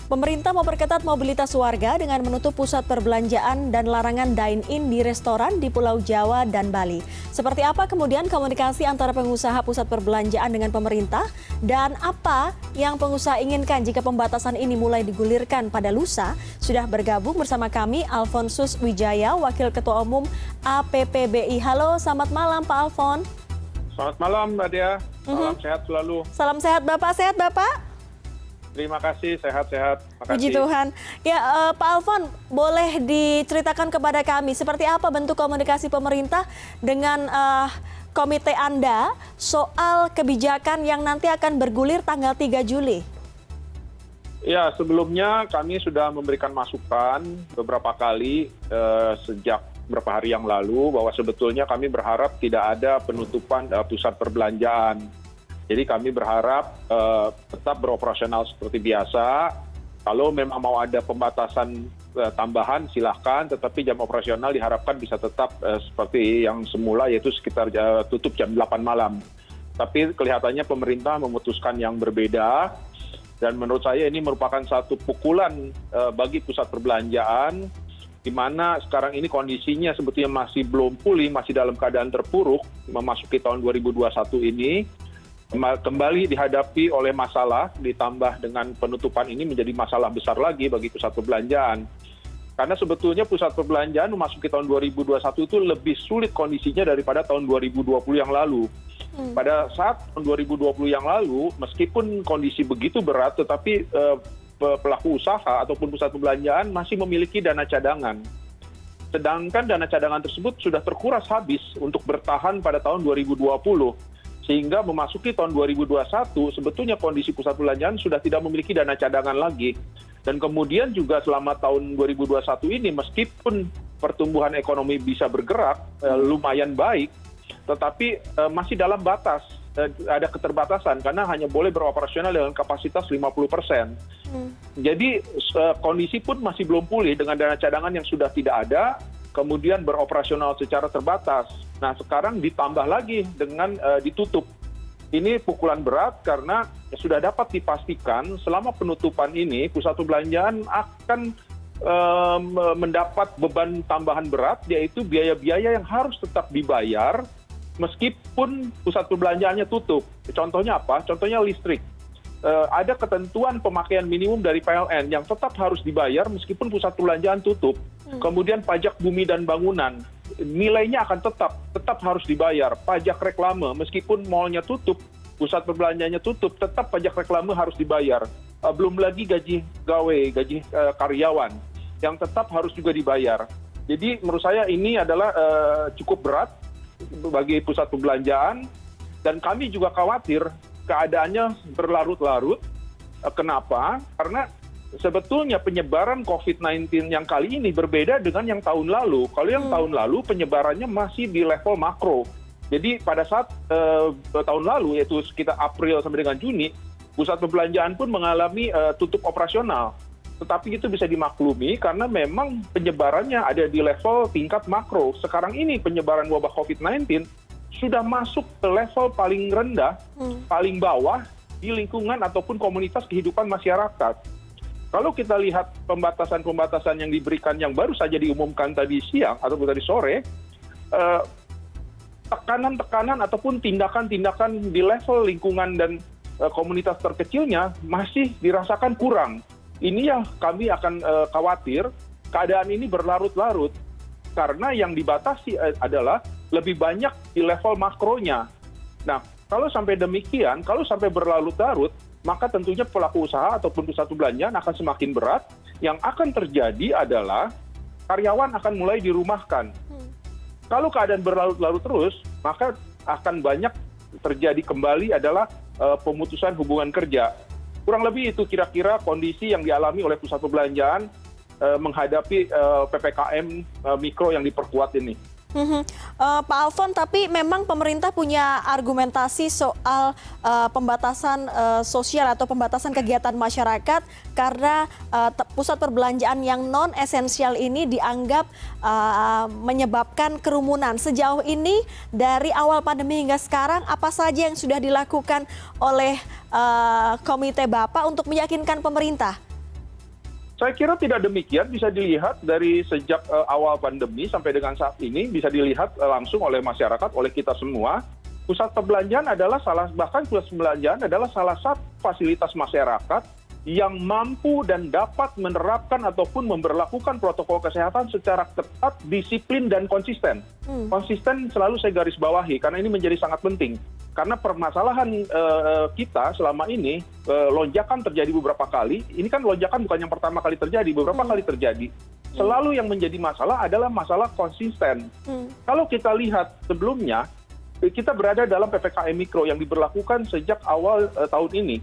Pemerintah memperketat mobilitas warga dengan menutup pusat perbelanjaan dan larangan dine-in di restoran di Pulau Jawa dan Bali. Seperti apa kemudian komunikasi antara pengusaha pusat perbelanjaan dengan pemerintah? Dan apa yang pengusaha inginkan jika pembatasan ini mulai digulirkan pada lusa? Sudah bergabung bersama kami Alfonsus Wijaya, Wakil Ketua Umum APPBI. Halo, selamat malam Pak Alfon. Selamat malam Mbak Dia, salam sehat selalu. Salam sehat Bapak, sehat Bapak? Terima kasih, sehat-sehat. Puji Tuhan. Ya, Pak Alfon, boleh diceritakan kepada kami seperti apa bentuk komunikasi pemerintah dengan komite Anda soal kebijakan yang nanti akan bergulir tanggal 3 Juli? Ya, sebelumnya kami sudah memberikan masukan beberapa kali sejak beberapa hari yang lalu bahwa sebetulnya kami berharap tidak ada penutupan pusat perbelanjaan. Jadi kami berharap tetap beroperasional seperti biasa. Kalau memang mau ada pembatasan tambahan silahkan, tetapi jam operasional diharapkan bisa tetap seperti yang semula, yaitu sekitar tutup jam 8 malam. Tapi kelihatannya pemerintah memutuskan yang berbeda, dan menurut saya ini merupakan satu pukulan bagi pusat perbelanjaan, di mana sekarang ini kondisinya sebetulnya masih belum pulih, masih dalam keadaan terpuruk, memasuki tahun 2021 ini. Kembali dihadapi oleh masalah, ditambah dengan penutupan ini menjadi masalah besar lagi bagi pusat perbelanjaan. Karena sebetulnya pusat perbelanjaan memasuki tahun 2021 itu lebih sulit kondisinya daripada tahun 2020 yang lalu. Pada saat tahun 2020 yang lalu, meskipun kondisi begitu berat, tetapi pelaku usaha ataupun pusat perbelanjaan masih memiliki dana cadangan. Sedangkan dana cadangan tersebut sudah terkuras habis untuk bertahan pada tahun 2020. Sehingga memasuki tahun 2021 sebetulnya kondisi pusat perbelanjaan sudah tidak memiliki dana cadangan lagi. Dan kemudian juga selama tahun 2021 ini meskipun pertumbuhan ekonomi bisa bergerak lumayan baik, tetapi masih dalam batas, ada keterbatasan karena hanya boleh beroperasional dengan kapasitas 50%. Jadi kondisi pun masih belum pulih dengan dana cadangan yang sudah tidak ada, kemudian beroperasional secara terbatas. Nah, sekarang ditambah lagi dengan ditutup. Ini pukulan berat karena sudah dapat dipastikan selama penutupan ini pusat perbelanjaan akan mendapat beban tambahan berat, yaitu biaya-biaya yang harus tetap dibayar meskipun pusat perbelanjaannya tutup. Contohnya apa? Contohnya listrik. Ada ketentuan pemakaian minimum dari PLN yang tetap harus dibayar meskipun pusat perbelanjaan tutup. Kemudian pajak bumi dan bangunan, nilainya akan tetap harus dibayar. Pajak reklame, meskipun malnya tutup, pusat perbelanjaannya tutup, tetap pajak reklame harus dibayar. Belum lagi gaji gawe, gaji karyawan, yang tetap harus juga dibayar. Jadi menurut saya ini adalah cukup berat bagi pusat perbelanjaan, dan kami juga khawatir keadaannya berlarut-larut. Kenapa? Karena sebetulnya penyebaran COVID-19 yang kali ini berbeda dengan yang tahun lalu. Kalau yang tahun lalu penyebarannya masih di level makro. Jadi pada saat tahun lalu, yaitu sekitar April sampai dengan Juni, pusat perbelanjaan pun mengalami tutup operasional. Tetapi itu bisa dimaklumi karena memang penyebarannya ada di level tingkat makro. Sekarang ini penyebaran wabah COVID-19 sudah masuk ke level paling rendah, paling bawah di lingkungan ataupun komunitas kehidupan masyarakat. Kalau kita lihat pembatasan-pembatasan yang diberikan yang baru saja diumumkan tadi siang ataupun tadi sore, tekanan-tekanan ataupun tindakan-tindakan di level lingkungan dan komunitas terkecilnya masih dirasakan kurang. Ini yang kami akan khawatir keadaan ini berlarut-larut karena yang dibatasi adalah lebih banyak di level makronya. Nah, kalau sampai demikian, kalau sampai berlarut-larut, maka tentunya pelaku usaha ataupun pusat perbelanjaan akan semakin berat. Yang akan terjadi adalah karyawan akan mulai dirumahkan. Kalau keadaan berlarut-larut terus, maka akan banyak terjadi kembali adalah pemutusan hubungan kerja. Kurang lebih itu kira-kira kondisi yang dialami oleh pusat perbelanjaan menghadapi PPKM mikro yang diperkuat ini. Pak Alfon, tapi memang pemerintah punya argumentasi soal pembatasan sosial atau pembatasan kegiatan masyarakat karena pusat perbelanjaan yang non-esensial ini dianggap menyebabkan kerumunan. Sejauh ini dari awal pandemi hingga sekarang apa saja yang sudah dilakukan oleh komite Bapak untuk meyakinkan pemerintah? Saya kira tidak demikian, bisa dilihat dari sejak awal pandemi sampai dengan saat ini, bisa dilihat langsung oleh masyarakat, oleh kita semua. Pusat perbelanjaan adalah salah satu fasilitas masyarakat yang mampu dan dapat menerapkan ataupun memberlakukan protokol kesehatan secara ketat, disiplin, dan konsisten. Konsisten selalu saya garis bawahi, karena ini menjadi sangat penting. Karena permasalahan kita selama ini, lonjakan terjadi beberapa kali. Ini kan lonjakan bukan yang pertama kali terjadi, beberapa kali terjadi. Selalu yang menjadi masalah adalah masalah konsisten. Kalau kita lihat sebelumnya, kita berada dalam PPKM Mikro yang diberlakukan sejak awal tahun ini.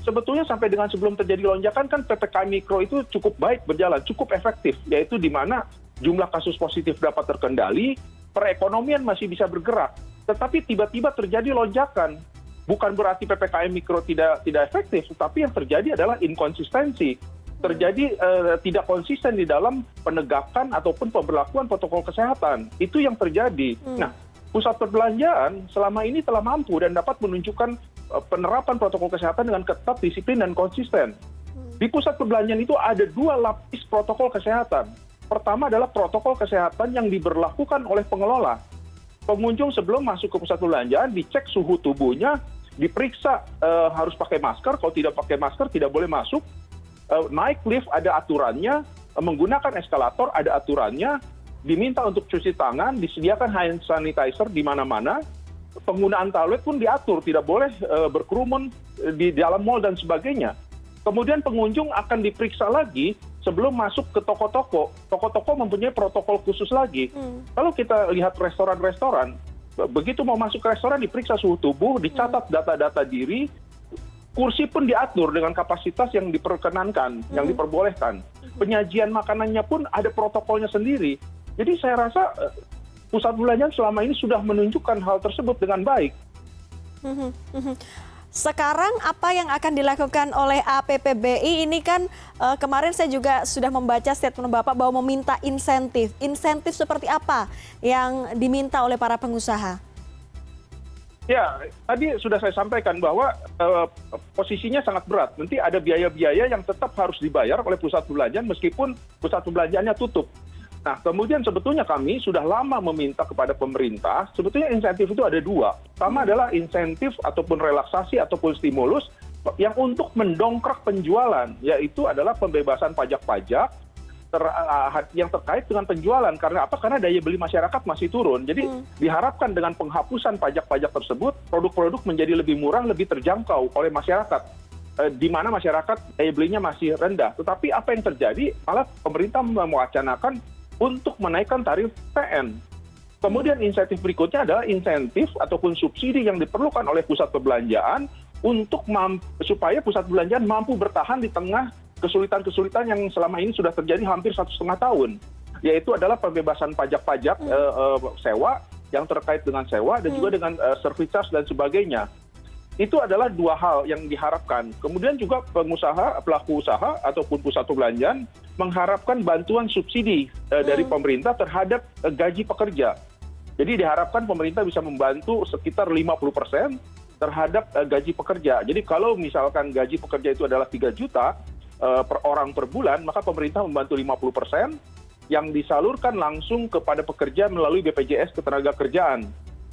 Sebetulnya sampai dengan sebelum terjadi lonjakan kan PPKM Mikro itu cukup baik berjalan, cukup efektif, yaitu di mana jumlah kasus positif dapat terkendali, perekonomian masih bisa bergerak. Tetapi tiba-tiba terjadi lonjakan. Bukan berarti PPKM Mikro tidak efektif, tetapi yang terjadi adalah inkonsistensi. Terjadi tidak konsisten di dalam penegakan ataupun pemberlakuan protokol kesehatan. Itu yang terjadi. Nah, pusat perbelanjaan selama ini telah mampu dan dapat menunjukkan penerapan protokol kesehatan dengan ketat, disiplin, dan konsisten. Di pusat perbelanjaan itu ada 2 lapis protokol kesehatan. Pertama adalah protokol kesehatan yang diberlakukan oleh pengelola. Pengunjung sebelum masuk ke pusat perbelanjaan dicek suhu tubuhnya, diperiksa harus pakai masker, kalau tidak pakai masker tidak boleh masuk. Naik lift ada aturannya, menggunakan eskalator ada aturannya, diminta untuk cuci tangan, disediakan hand sanitizer di mana-mana. Penggunaan toilet pun diatur, tidak boleh berkerumun di dalam mal dan sebagainya. Kemudian pengunjung akan diperiksa lagi sebelum masuk ke toko-toko. Toko-toko mempunyai protokol khusus lagi. Kalau kita lihat restoran-restoran, begitu mau masuk ke restoran diperiksa suhu tubuh, dicatat data-data diri, kursi pun diatur dengan kapasitas yang diperkenankan, yang diperbolehkan. Penyajian makanannya pun ada protokolnya sendiri. Jadi saya rasa pusat perbelanjaan selama ini sudah menunjukkan hal tersebut dengan baik. Sekarang apa yang akan dilakukan oleh APPBI ini kan kemarin saya juga sudah membaca statement Bapak bahwa meminta insentif. Insentif seperti apa yang diminta oleh para pengusaha? Ya, tadi sudah saya sampaikan bahwa posisinya sangat berat. Nanti ada biaya-biaya yang tetap harus dibayar oleh pusat perbelanjaan meskipun pusat perbelanjaannya tutup. Nah, kemudian sebetulnya kami sudah lama meminta kepada pemerintah, sebetulnya insentif itu ada 2. Pertama adalah insentif ataupun relaksasi ataupun stimulus yang untuk mendongkrak penjualan, yaitu adalah pembebasan pajak-pajak yang terkait dengan penjualan. Karena apa? Karena daya beli masyarakat masih turun. Jadi diharapkan dengan penghapusan pajak-pajak tersebut, produk-produk menjadi lebih murah, lebih terjangkau oleh masyarakat. Di mana masyarakat daya belinya masih rendah. Tetapi apa yang terjadi? Malah pemerintah mewacanakan untuk menaikkan tarif PN. Kemudian insentif berikutnya adalah insentif ataupun subsidi yang diperlukan oleh pusat perbelanjaan untuk supaya pusat perbelanjaan mampu bertahan di tengah kesulitan-kesulitan yang selama ini sudah terjadi hampir 1,5 tahun. Yaitu adalah pembebasan pajak-pajak sewa yang terkait dengan sewa dan juga dengan service charge dan sebagainya. Itu adalah 2 hal yang diharapkan. Kemudian juga pengusaha, pelaku usaha ataupun pusat perbelanjaan mengharapkan bantuan subsidi dari pemerintah terhadap gaji pekerja. Jadi diharapkan pemerintah bisa membantu sekitar 50% terhadap gaji pekerja. Jadi kalau misalkan gaji pekerja itu adalah 3 juta per orang per bulan, maka pemerintah membantu 50% yang disalurkan langsung kepada pekerja melalui BPJS Ketenagakerjaan.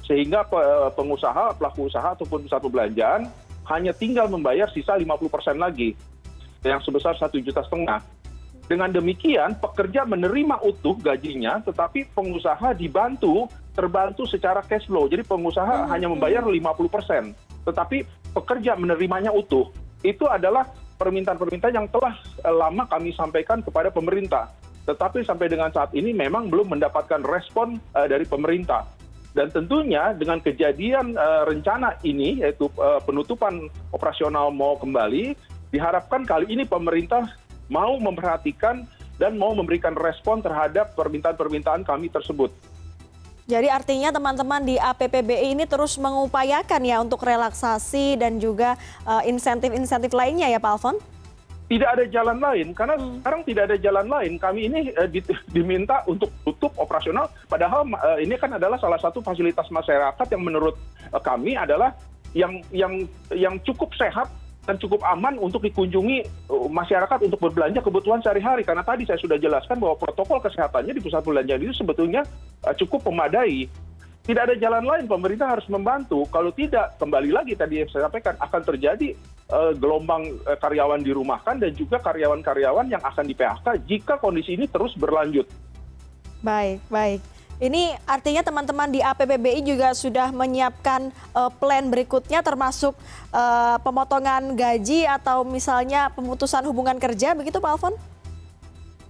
Sehingga pengusaha, pelaku usaha ataupun pusat perbelanjaan hanya tinggal membayar sisa 50% lagi yang sebesar 1,5 juta. Dengan demikian pekerja menerima utuh gajinya, tetapi pengusaha terbantu secara cash flow. Jadi pengusaha hanya membayar 50%, tetapi pekerja menerimanya utuh. Itu adalah permintaan-permintaan yang telah lama kami sampaikan kepada pemerintah. Tetapi sampai dengan saat ini memang belum mendapatkan respon dari pemerintah. Dan tentunya dengan kejadian rencana ini, yaitu penutupan operasional mal kembali, diharapkan kali ini pemerintah mau memperhatikan dan mau memberikan respon terhadap permintaan-permintaan kami tersebut. Jadi artinya teman-teman di APPBI ini terus mengupayakan ya untuk relaksasi dan juga insentif-insentif lainnya ya Pak Alfon? Tidak ada jalan lain, karena sekarang tidak ada jalan lain. Kami ini diminta untuk tutup operasional, padahal ini kan adalah salah satu fasilitas masyarakat yang menurut kami adalah yang cukup sehat dan cukup aman untuk dikunjungi masyarakat untuk berbelanja kebutuhan sehari-hari. Karena tadi saya sudah jelaskan bahwa protokol kesehatannya di pusat perbelanjaan itu sebetulnya cukup memadai. Tidak ada jalan lain, pemerintah harus membantu. Kalau tidak, kembali lagi tadi yang saya sampaikan, akan terjadi gelombang karyawan dirumahkan dan juga karyawan-karyawan yang akan di-PHK jika kondisi ini terus berlanjut. Baik, baik. Ini artinya teman-teman di APBBI juga sudah menyiapkan plan berikutnya termasuk pemotongan gaji atau misalnya pemutusan hubungan kerja, begitu Pak Alfon?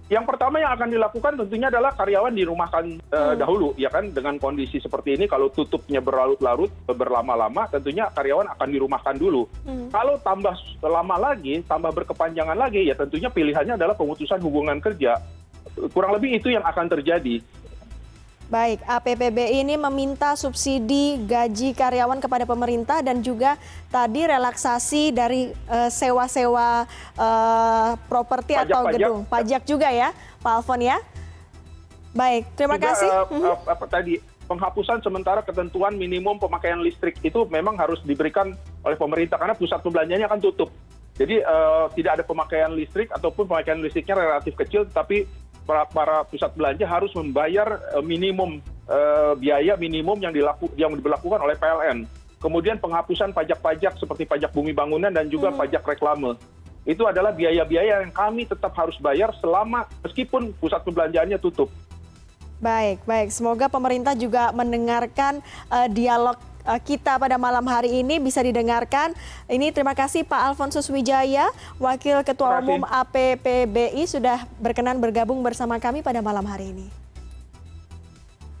Yang pertama yang akan dilakukan tentunya adalah karyawan dirumahkan dahulu, ya kan, dengan kondisi seperti ini kalau tutupnya berlarut-larut, berlama-lama, tentunya karyawan akan dirumahkan dulu. Kalau tambah lama lagi, tambah berkepanjangan lagi, ya tentunya pilihannya adalah pemutusan hubungan kerja. Kurang lebih itu yang akan terjadi. Baik, APBBI ini meminta subsidi gaji karyawan kepada pemerintah dan juga tadi relaksasi dari sewa-sewa properti atau gedung. Pajak juga ya, Pak Alfon ya. Baik, terima kasih. Tadi penghapusan sementara ketentuan minimum pemakaian listrik itu memang harus diberikan oleh pemerintah karena pusat perbelanjaannya akan tutup. Jadi tidak ada pemakaian listrik ataupun pemakaian listriknya relatif kecil, tapi para pusat belanja harus membayar minimum biaya minimum yang diberlakukan oleh PLN. Kemudian penghapusan pajak-pajak seperti pajak bumi bangunan dan juga pajak reklame. Itu adalah biaya-biaya yang kami tetap harus bayar selama meskipun pusat perbelanjaannya tutup. Baik, baik. Semoga pemerintah juga mendengarkan dialog kita pada malam hari ini bisa didengarkan. Ini terima kasih Pak Alfonsus Wijaya, Wakil Ketua Umum APPBI sudah berkenan bergabung bersama kami pada malam hari ini.